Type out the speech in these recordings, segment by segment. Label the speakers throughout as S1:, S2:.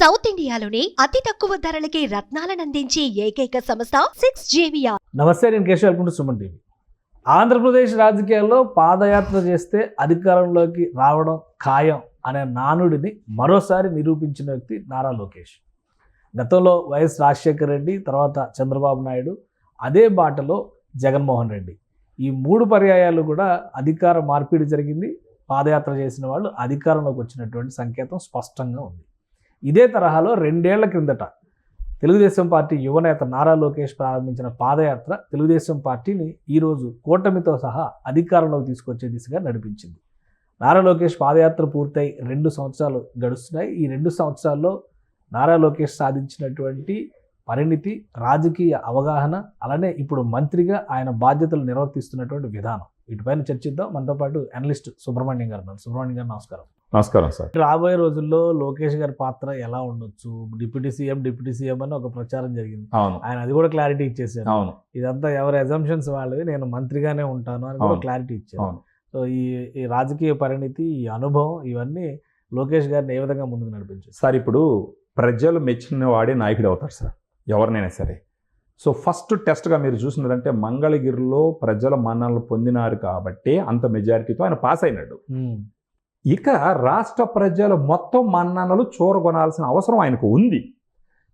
S1: South ఇండియాలోని అతి తక్కువ ధరలకి రత్నాలనందించే ఏకైక సంస్థ 6JVR.
S2: నమస్తే, నేను Keshav. Welcome to Suman TV. Andhra Pradesh రాజకీయాల్లో పాదయాత్ర చేస్తే అధికారంలోకి రావడం ఖాయం అనే నానుడిని మరోసారి నిరూపించిన వ్యక్తి నారా లోకేష్. గతంలో వైఎస్ రాజశేఖర రెడ్డి, తర్వాత చంద్రబాబు నాయుడు, అదే బాటలో జగన్మోహన్ రెడ్డి. ఈ మూడు పర్యాయాలు కూడా అధికార మార్పిడి జరిగింది. పాదయాత్ర చేసిన వాళ్ళు అధికారంలోకి వచ్చినటువంటి సంకేతం స్పష్టంగా ఉంది. ఇదే తరహాలో 2 ఏళ్ల క్రిందట తెలుగుదేశం పార్టీ యువనేత నారా లోకేష్ ప్రారంభించిన పాదయాత్ర తెలుగుదేశం పార్టీని ఈరోజు కూటమితో సహా అధికారంలోకి తీసుకొచ్చే దిశగా నడిపించింది. నారా లోకేష్ పాదయాత్ర పూర్తయి 2 సంవత్సరాలు గడుస్తున్నాయి. ఈ 2 సంవత్సరాల్లో నారా లోకేష్ సాధించినటువంటి పరిణితి, రాజకీయ అవగాహన, అలానే ఇప్పుడు మంత్రిగా ఆయన బాధ్యతలు నిర్వర్తిస్తున్నటువంటి విధానం, వీటిపైన చర్చిద్దాం. మనతో పాటు అనలిస్ట్ సుబ్రహ్మణ్యం గారు ఉన్నారు. సుబ్రహ్మణ్యం గారు నమస్కారం.
S3: నమస్కారం సార్.
S2: రాబోయే రోజుల్లో లోకేష్ గారి పాత్ర ఎలా ఉండొచ్చు? డిప్యూటీ సీఎం అని ఒక ప్రచారం జరిగింది.
S3: అవును,
S2: ఆయన అది కూడా క్లారిటీ ఇచ్చేసారు.
S3: అవును,
S2: ఇదంతా ఎవరి అజంప్షన్స్ వాళ్ళవి, నేను మంత్రిగానే ఉంటాను అని కూడా క్లారిటీ ఇచ్చారు.
S3: అవును.
S2: సో ఈ రాజకీయ పరిణితి, ఈ అనుభవం, ఇవన్నీ లోకేష్ గారిని ఏ విధంగా ముందుకు నడిపించారు
S3: సార్? ఇప్పుడు ప్రజలు మెచ్చిన వాడే నాయకుడు అవుతారు సార్, ఎవరినైనా సరే. సో ఫస్ట్ టెస్ట్గా మీరు చూసినారంటే మంగళగిరిలో ప్రజల మన్ననలు పొందినారు కాబట్టి అంత మెజారిటీతో ఆయన పాస్ అయినాడు. ఇక రాష్ట్ర ప్రజలు మొత్తం మన్ననలు చూరగొనాల్సిన అవసరం ఆయనకు ఉంది.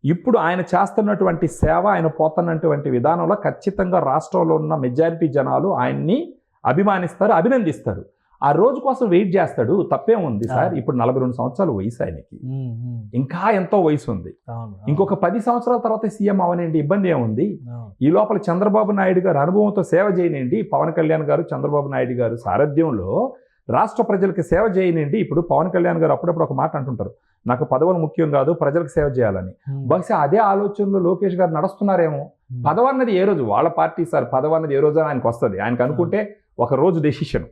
S3: ఇప్పుడు ఆయన చేస్తున్నటువంటి సేవ, ఆయన పోతున్నటువంటి విధానంలో ఖచ్చితంగా రాష్ట్రంలో ఉన్న మెజారిటీ జనాలు ఆయన్ని అభిమానిస్తారు, అభినందిస్తారు. ఆ రోజు కోసం వెయిట్ చేస్తాడు. తప్పేం ఉంది సార్? ఇప్పుడు 42 సంవత్సరాలు వయసు ఆయనకి, ఇంకా ఎంతో వయసు ఉంది. ఇంకొక 10 సంవత్సరాల తర్వాత సీఎం అవనండి, ఇబ్బంది ఏముంది? ఈ లోపల చంద్రబాబు నాయుడు గారు అనుభవంతో సేవ చేయనండి. పవన్ కళ్యాణ్ గారు, చంద్రబాబు నాయుడు గారు సారథ్యంలో రాష్ట్ర ప్రజలకు సేవ చేయనండి. ఇప్పుడు పవన్ కళ్యాణ్ గారు అప్పుడప్పుడు ఒక మాట అంటుంటారు, నాకు పదవులు ముఖ్యం కాదు, ప్రజలకు సేవ చేయాలని. బహుశా అదే ఆలోచనలో లోకేష్ గారు నడుస్తున్నారేమో. పదవి అన్నది ఏ రోజు వాళ్ళ పార్టీ సార్, పదవి అన్నది ఏ రోజు ఆయనకు వస్తుంది. ఆయనకు అనుకుంటే ఒక రోజు డెసిషన్.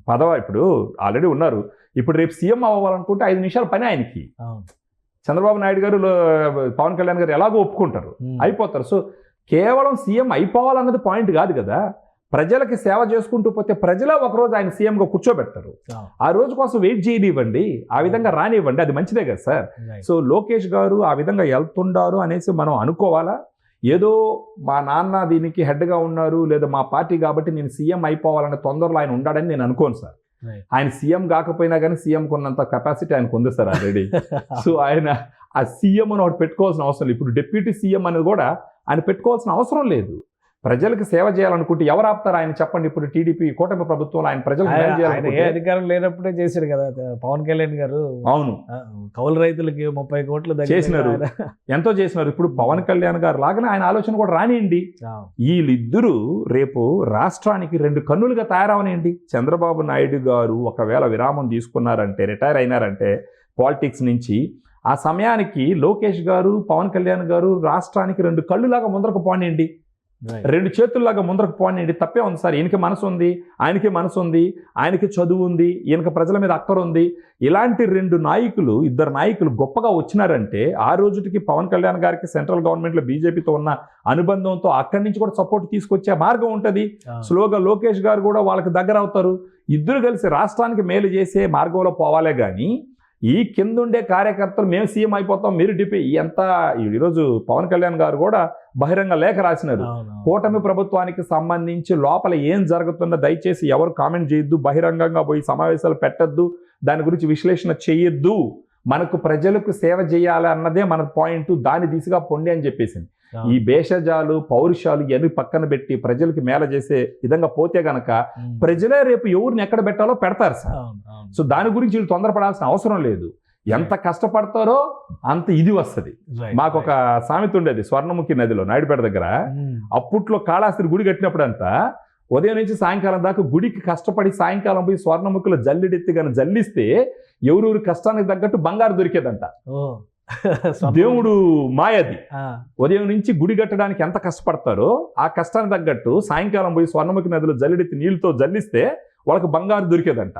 S3: పదవి ఇప్పుడు ఆల్రెడీ ఉన్నారు. ఇప్పుడు రేపు సీఎం అవ్వాలనుకుంటే 5 నిమిషాల పని ఆయనకి. చంద్రబాబు నాయుడు గారు, పవన్ కళ్యాణ్ గారు ఎలాగో ఒప్పుకుంటారు, అయిపోతారు. సో కేవలం సీఎం అయిపోవాలన్నది పాయింట్ కాదు కదా. ప్రజలకి సేవ చేసుకుంటూ పోతే ప్రజలే ఒకరోజు ఆయన సీఎంగా కూర్చోబెడతారు. ఆ రోజు కోసం వెయిట్ చేయనివ్వండి, ఆ విధంగా రానివ్వండి, అది మంచిదే కదా సార్. సో లోకేష్ గారు ఆ విధంగా వెళ్తుండారు అనేసి మనం అనుకోవాలా? ఏదో మా నాన్న దీనికి హెడ్గా ఉన్నారు, లేదా మా పార్టీ కాబట్టి నేను సీఎం అయిపోవాలనే తొందరలో ఆయన ఉండాడని నేను అనుకోను సార్. ఆయన సీఎం కాకపోయినా కానీ సీఎంకు ఉన్నంత కెపాసిటీ ఆయనకు ఉంది సార్ ఆల్రెడీ. సో ఆయన ఆ సీఎం అని ఒకటి పెట్టుకోవాల్సిన అవసరం లేదు. ఇప్పుడు డిప్యూటీ సీఎం అనేది కూడా ఆయన పెట్టుకోవాల్సిన అవసరం లేదు. ప్రజలకు సేవ చేయాలనుకుంటే ఎవరు ఆపుతారు ఆయన? చెప్పండి. ఇప్పుడు టీడీపీ కూటమి ప్రభుత్వంలో ఆయన ప్రజలకు
S2: అధికారం లేనప్పుడే చేశారు కదా పవన్ కళ్యాణ్ గారు.
S3: అవును,
S2: కౌలు రైతులకి 30 కోట్లు
S3: చేసినారు, ఎంతో చేసినారు. ఇప్పుడు పవన్ కళ్యాణ్ గారు లాగానే ఆయన ఆలోచన కూడా రానియండి. వీళ్ళిద్దరూ రేపు రాష్ట్రానికి 2 కన్నులుగా తయారవనియండి. చంద్రబాబు నాయుడు గారు ఒకవేళ విరామం తీసుకున్నారంటే, రిటైర్ అయినారంటే పాలిటిక్స్ నుంచి, ఆ సమయానికి లోకేష్ గారు, పవన్ కళ్యాణ్ గారు రాష్ట్రానికి 2 కళ్ళులాగా ముందరకు పోనీయండి, 2 చేతుల్లాగా ముందరకు పోనీయండి. తప్పే ఉంది సార్. ఈయనకి మనసు ఉంది, ఆయనకి మనసు ఉంది, ఆయనకి చదువు ఉంది, ఈయనకి ప్రజల మీద అక్కర ఉంది. ఇలాంటి 2 నాయకులు, 2 నాయకులు గొప్పగా వచ్చినారంటే ఆ రోజుకి పవన్ కళ్యాణ్ గారికి సెంట్రల్ గవర్నమెంట్లో బీజేపీతో ఉన్న అనుబంధంతో అక్కడి నుంచి కూడా సపోర్ట్ తీసుకొచ్చే మార్గం ఉంటుంది. స్లోగా లోకేష్ గారు కూడా వాళ్ళకి దగ్గర అవుతారు. ఇద్దరు కలిసి రాష్ట్రానికి మేలు చేసే మార్గంలో పోవాలే కానీ ఈ కిందుండే కార్యకర్తలు మేము సీఎం అయిపోతాం, మీరు డిపి ఎంత. ఈరోజు పవన్ కళ్యాణ్ గారు కూడా బహిరంగ లేఖ రాసినారు. కూటమి ప్రభుత్వానికి సంబంధించి లోపల ఏం జరుగుతుందో దయచేసి ఎవరు కామెంట్ చేయొద్దు, బహిరంగంగా పోయి సమావేశాలు పెట్టద్దు, దాని గురించి విశ్లేషణ చేయొద్దు, మనకు ప్రజలకు సేవ చేయాలి అన్నదే మన పాయింట్, దాని దిశగా పొండి అని చెప్పేసింది. ఈ భేషజాలు, పౌరుషాలు ఇవన్నీ పక్కన పెట్టి ప్రజలకి మేల చేసే విధంగా పోతే గనక ప్రజలే రేపు ఎవరిని ఎక్కడ పెట్టాలో పెడతారు సార్. సో దాని గురించి వీళ్ళు తొందరపడాల్సిన అవసరం లేదు. ఎంత కష్టపడతారో అంత ఇది వస్తుంది. మాకు ఒక సామెత ఉండేది, స్వర్ణముఖి నదిలో నాయుడుపేట దగ్గర. అప్పట్లో కాళహస్తి గుడి కట్టినప్పుడు అంతా ఉదయం నుంచి సాయంకాలం దాకా గుడికి కష్టపడి సాయంకాలం పోయి స్వర్ణముఖిలో జల్లెడెత్తి కానీ జల్లిస్తే ఎవరెవరి కష్టానికి తగ్గట్టు బంగారు దొరికేదంట. దేవుడు మాయది. ఉదయం నుంచి గుడి కట్టడానికి ఎంత కష్టపడతారో ఆ కష్టానికి తగ్గట్టు సాయంకాలం పోయి స్వర్ణముఖి నదిలో జల్లెడెత్తి నీళ్ళతో జల్లిస్తే వాళ్ళకి బంగారు దొరికేదంట.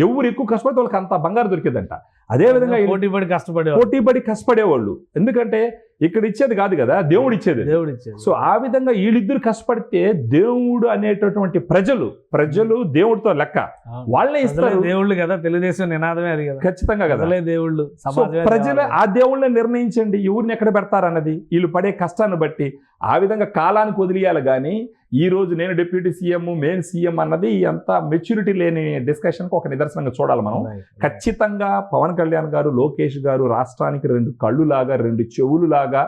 S3: ఎవరు ఎక్కువ కష్టపడితే వాళ్ళకి అంత బంగారు దొరికేదంట. అదేవిధంగా పోటీపడి కష్టపడేవాళ్ళు. ఎందుకంటే ఇక్కడ ఇచ్చేది కాదు కదా, దేవుడు ఇచ్చేది.
S2: దేవుడు ఇచ్చేది.
S3: సో ఆ విధంగా వీళ్ళిద్దరు కష్టపడితే దేవుడు అనేటటువంటి ప్రజలు దేవుడితో లెక్క,
S2: అవును.
S3: వాళ్ళే
S2: ప్రజలే
S3: ఇస్తారు.
S2: దేవుళ్ళు కదా, తెలుగుదేశం నినాదమే అది కదా,
S3: ఖచ్చితంగా కదా.
S2: ప్రజలే దేవుళ్ళు,
S3: సో
S2: సమాజమే
S3: ప్రజలే
S2: దేవాలయం.
S3: ఆ దేవుళ్ళని నిర్ణయించండి ఎవరిని ఎక్కడ పెడతారన్నది, వీళ్ళు పడే కష్టాన్ని బట్టి ఆ విధంగా కాలానికి వదిలేయాలి. కానీ ఈ రోజు నేను డిప్యూటీ సీఎం మెయిన్ సీఎం అన్నది అంత మెచ్యూరిటీ లేని డిస్కషన్కి ఒక నిదర్శనంగా చూడాలి మనం.
S2: Right, right.
S3: ఖచ్చితంగా పవన్ కళ్యాణ్ గారు, లోకేష్ గారు రాష్ట్రానికి రెండు కళ్ళులాగా, రెండు చెవులులాగా,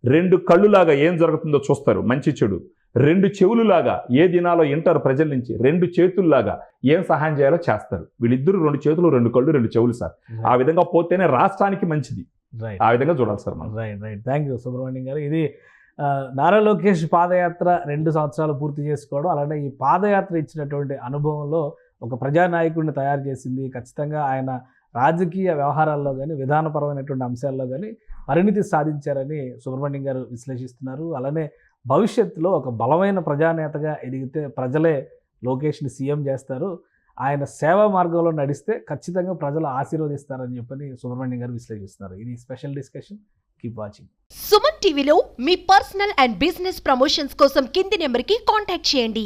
S3: రెండు కళ్ళులాగా ఏం జరుగుతుందో చూస్తారు, మంచి చెడు. రెండు చెవులులాగా ఏ దినాలో వింటారు ప్రజల నుంచి, రెండు చేతుల్లాగా ఏం సహాయం చేయాలో చేస్తారు. వీళ్ళిద్దరు రెండు చేతులు, రెండు కళ్ళు, రెండు చెవులు సార్. ఆ విధంగా పోతేనే రాష్ట్రానికి మంచిది.
S2: Right.
S3: ఆ విధంగా చూడాలి సార్ మనం.
S2: రైట్. థ్యాంక్ యూ సుబ్రహ్మణ్యం గారు. ఇది నారా లోకేష్ పాదయాత్ర 2 సంవత్సరాలు పూర్తి చేసుకోవడం, అలానే ఈ పాదయాత్ర ఇచ్చినటువంటి అనుభవంలో ఒక ప్రజానాయకుడిని తయారు చేసింది. ఖచ్చితంగా ఆయన రాజకీయ వ్యవహారాల్లో కానీ, విధానపరమైనటువంటి అంశాల్లో కానీ పరిణితి సాధించారని సుబ్రహ్మణ్యం గారు విశ్లేషిస్తున్నారు. అలానే భవిష్యత్తులో ఒక బలమైన ప్రజానేతగా ఎదిగితే ప్రజలే లోకేష్ని సీఎం చేస్తారు, ఆయన సేవా మార్గంలో నడిస్తే ఖచ్చితంగా ప్రజలు ఆశీర్వదిస్తారని చెప్పని సుబ్రహ్మణ్యం గారు విశ్లేషిస్తున్నారు. ఇది special discussion. Keep watching.
S1: Suman టీవీలో మీ పర్సనల్ అండ్ బిజినెస్ ప్రమోషన్స్ కోసం కింది నెంబర్కి కాంటాక్ట్ చేయండి.